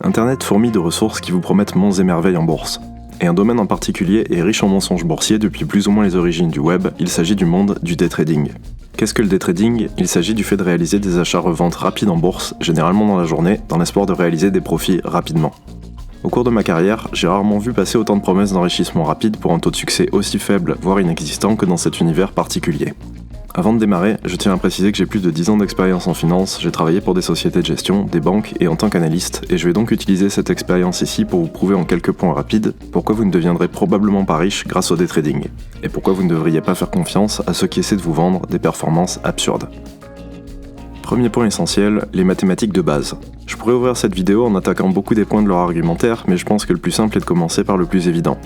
Internet fourmille de ressources qui vous promettent monts et merveilles en bourse. Et un domaine en particulier est riche en mensonges boursiers depuis plus ou moins les origines du web, il s'agit du monde du day trading. Qu'est-ce que le day trading ? Il s'agit du fait de réaliser des achats-reventes rapides en bourse, généralement dans la journée, dans l'espoir de réaliser des profits rapidement. Au cours de ma carrière, j'ai rarement vu passer autant de promesses d'enrichissement rapide pour un taux de succès aussi faible, voire inexistant que dans cet univers particulier. Avant de démarrer, je tiens à préciser que j'ai plus de 10 ans d'expérience en finance, j'ai travaillé pour des sociétés de gestion, des banques et en tant qu'analyste, et je vais donc utiliser cette expérience ici pour vous prouver en quelques points rapides pourquoi vous ne deviendrez probablement pas riche grâce au day trading, et pourquoi vous ne devriez pas faire confiance à ceux qui essaient de vous vendre des performances absurdes. Premier point essentiel, les mathématiques de base. Je pourrais ouvrir cette vidéo en attaquant beaucoup des points de leur argumentaire, mais je pense que le plus simple est de commencer par le plus évident.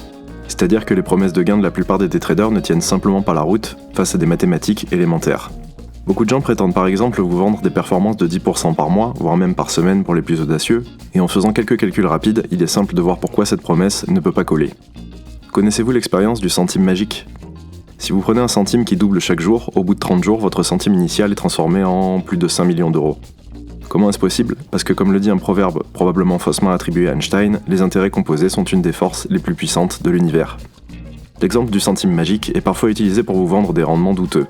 C'est-à-dire que les promesses de gain de la plupart des day traders ne tiennent simplement pas la route face à des mathématiques élémentaires. Beaucoup de gens prétendent par exemple vous vendre des performances de 10% par mois, voire même par semaine pour les plus audacieux, et en faisant quelques calculs rapides, il est simple de voir pourquoi cette promesse ne peut pas coller. Connaissez-vous l'expérience du centime magique ? Si vous prenez un centime qui double chaque jour, au bout de 30 jours, votre centime initial est transformé en plus de 5 millions d'euros. Comment est-ce possible ? Parce que comme le dit un proverbe probablement faussement attribué à Einstein, les intérêts composés sont une des forces les plus puissantes de l'univers. L'exemple du centime magique est parfois utilisé pour vous vendre des rendements douteux.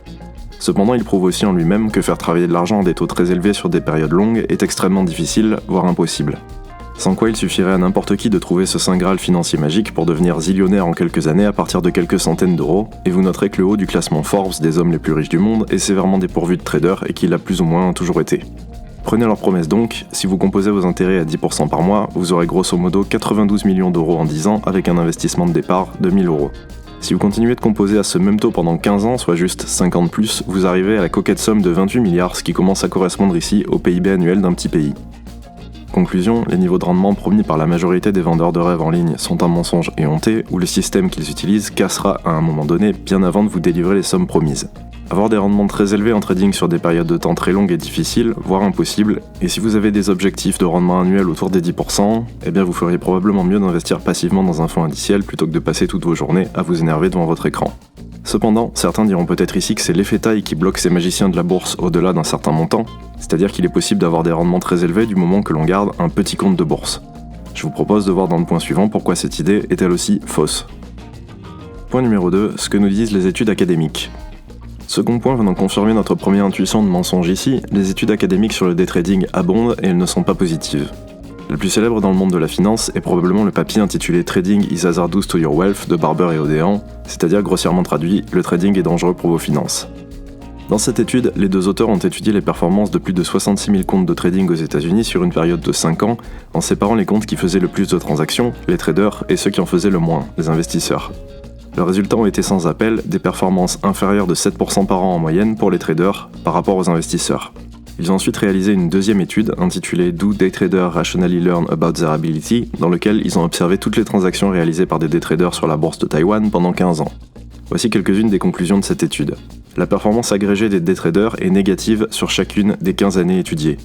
Cependant, il prouve aussi en lui-même que faire travailler de l'argent à des taux très élevés sur des périodes longues est extrêmement difficile, voire impossible. Sans quoi il suffirait à n'importe qui de trouver ce saint graal financier magique pour devenir zillionnaire en quelques années à partir de quelques centaines d'euros, et vous noterez que le haut du classement Forbes des hommes les plus riches du monde est sévèrement dépourvu de traders et qu'il l'a plus ou moins toujours été. Prenez leur promesse donc, si vous composez vos intérêts à 10% par mois, vous aurez grosso modo 92 millions d'euros en 10 ans avec un investissement de départ de 1000 euros. Si vous continuez de composer à ce même taux pendant 15 ans, soit juste 50 plus, vous arrivez à la coquette somme de 28 milliards, ce qui commence à correspondre ici au PIB annuel d'un petit pays. Conclusion, les niveaux de rendement promis par la majorité des vendeurs de rêves en ligne sont un mensonge éhonté où le système qu'ils utilisent cassera à un moment donné bien avant de vous délivrer les sommes promises. Avoir des rendements très élevés en trading sur des périodes de temps très longues est difficile, voire impossible, et si vous avez des objectifs de rendement annuel autour des 10%, eh bien vous feriez probablement mieux d'investir passivement dans un fonds indiciel plutôt que de passer toutes vos journées à vous énerver devant votre écran. Cependant, certains diront peut-être ici que c'est l'effet taille qui bloque ces magiciens de la bourse au-delà d'un certain montant, c'est-à-dire qu'il est possible d'avoir des rendements très élevés du moment que l'on garde un petit compte de bourse. Je vous propose de voir dans le point suivant pourquoi cette idée est elle aussi fausse. Point numéro 2, ce que nous disent les études académiques. Second point venant confirmer notre première intuition de mensonge ici, les études académiques sur le day trading abondent et elles ne sont pas positives. La plus célèbre dans le monde de la finance est probablement le papier intitulé Trading is hazardous to your wealth de Barber et Odean, c'est-à-dire grossièrement traduit, le trading est dangereux pour vos finances. Dans cette étude, les deux auteurs ont étudié les performances de plus de 66 000 comptes de trading aux États-Unis sur une période de 5 ans, en séparant les comptes qui faisaient le plus de transactions, les traders, et ceux qui en faisaient le moins, les investisseurs. Le résultat ont été sans appel, des performances inférieures de 7% par an en moyenne pour les traders par rapport aux investisseurs. Ils ont ensuite réalisé une deuxième étude intitulée Do Day Traders Rationally Learn About Their Ability, dans laquelle ils ont observé toutes les transactions réalisées par des day traders sur la bourse de Taïwan pendant 15 ans. Voici quelques-unes des conclusions de cette étude. La performance agrégée des day traders est négative sur chacune des 15 années étudiées.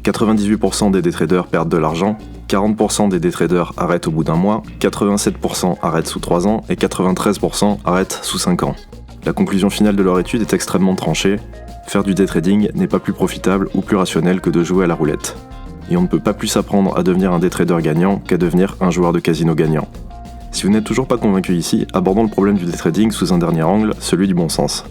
98% des day traders perdent de l'argent, 40% des day traders arrêtent au bout d'un mois, 87% arrêtent sous 3 ans et 93% arrêtent sous 5 ans. La conclusion finale de leur étude est extrêmement tranchée. Faire du day trading n'est pas plus profitable ou plus rationnel que de jouer à la roulette. Et on ne peut pas plus apprendre à devenir un day trader gagnant qu'à devenir un joueur de casino gagnant. Si vous n'êtes toujours pas convaincu ici, abordons le problème du day trading sous un dernier angle, celui du bon sens.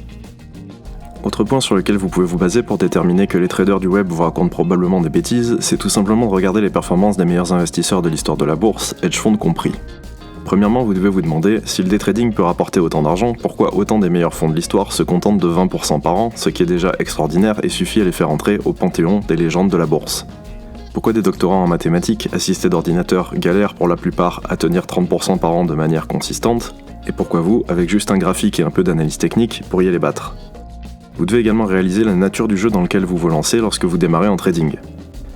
Autre point sur lequel vous pouvez vous baser pour déterminer que les traders du web vous racontent probablement des bêtises, c'est tout simplement de regarder les performances des meilleurs investisseurs de l'histoire de la bourse, hedge funds compris. Premièrement, vous devez vous demander, si le day trading peut rapporter autant d'argent, pourquoi autant des meilleurs fonds de l'histoire se contentent de 20% par an, ce qui est déjà extraordinaire et suffit à les faire entrer au panthéon des légendes de la bourse. Pourquoi des doctorants en mathématiques, assistés d'ordinateurs, galèrent pour la plupart à tenir 30% par an de manière consistante, et pourquoi vous, avec juste un graphique et un peu d'analyse technique, pourriez les battre. Vous devez également réaliser la nature du jeu dans lequel vous vous lancez lorsque vous démarrez en trading.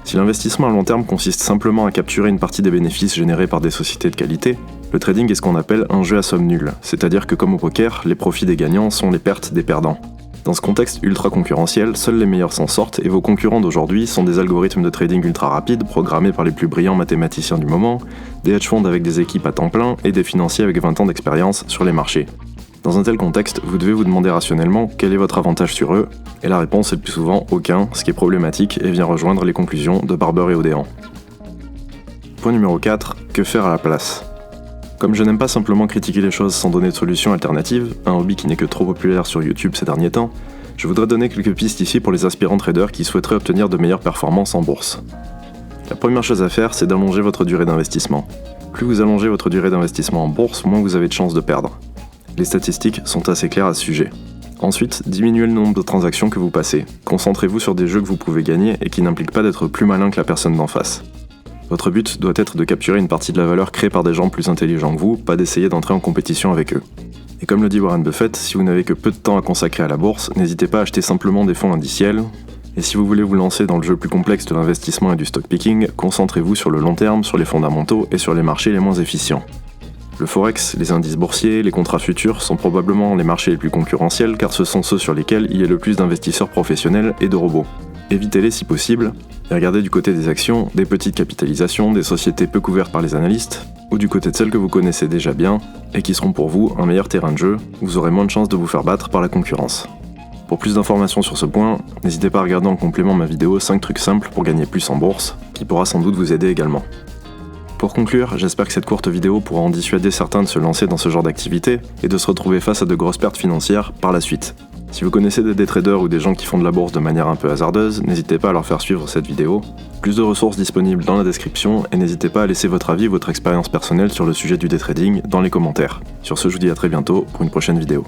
Si l'investissement à long terme consiste simplement à capturer une partie des bénéfices générés par des sociétés de qualité, le trading est ce qu'on appelle un jeu à somme nulle, c'est-à-dire que comme au poker, les profits des gagnants sont les pertes des perdants. Dans ce contexte ultra concurrentiel, seuls les meilleurs s'en sortent et vos concurrents d'aujourd'hui sont des algorithmes de trading ultra rapides programmés par les plus brillants mathématiciens du moment, des hedge funds avec des équipes à temps plein et des financiers avec 20 ans d'expérience sur les marchés. Dans un tel contexte, vous devez vous demander rationnellement quel est votre avantage sur eux, et la réponse est le plus souvent aucun, ce qui est problématique et vient rejoindre les conclusions de Barber et Odean. Point numéro 4, que faire à la place ? Comme je n'aime pas simplement critiquer les choses sans donner de solution alternative, un hobby qui n'est que trop populaire sur YouTube ces derniers temps, je voudrais donner quelques pistes ici pour les aspirants traders qui souhaiteraient obtenir de meilleures performances en bourse. La première chose à faire, c'est d'allonger votre durée d'investissement. Plus vous allongez votre durée d'investissement en bourse, moins vous avez de chances de perdre. Les statistiques sont assez claires à ce sujet. Ensuite, diminuez le nombre de transactions que vous passez. Concentrez-vous sur des jeux que vous pouvez gagner et qui n'impliquent pas d'être plus malin que la personne d'en face. Votre but doit être de capturer une partie de la valeur créée par des gens plus intelligents que vous, pas d'essayer d'entrer en compétition avec eux. Et comme le dit Warren Buffett, si vous n'avez que peu de temps à consacrer à la bourse, n'hésitez pas à acheter simplement des fonds indiciels. Et si vous voulez vous lancer dans le jeu plus complexe de l'investissement et du stock picking, concentrez-vous sur le long terme, sur les fondamentaux et sur les marchés les moins efficients. Le forex, les indices boursiers, les contrats futurs sont probablement les marchés les plus concurrentiels car ce sont ceux sur lesquels il y a le plus d'investisseurs professionnels et de robots. Évitez-les si possible, et regardez du côté des actions, des petites capitalisations, des sociétés peu couvertes par les analystes, ou du côté de celles que vous connaissez déjà bien, et qui seront pour vous un meilleur terrain de jeu, vous aurez moins de chances de vous faire battre par la concurrence. Pour plus d'informations sur ce point, n'hésitez pas à regarder en complément ma vidéo 5 trucs simples pour gagner plus en bourse, qui pourra sans doute vous aider également. Pour conclure, j'espère que cette courte vidéo pourra en dissuader certains de se lancer dans ce genre d'activité et de se retrouver face à de grosses pertes financières par la suite. Si vous connaissez des day traders ou des gens qui font de la bourse de manière un peu hasardeuse, n'hésitez pas à leur faire suivre cette vidéo. Plus de ressources disponibles dans la description et n'hésitez pas à laisser votre avis, votre expérience personnelle sur le sujet du day trading dans les commentaires. Sur ce, je vous dis à très bientôt pour une prochaine vidéo.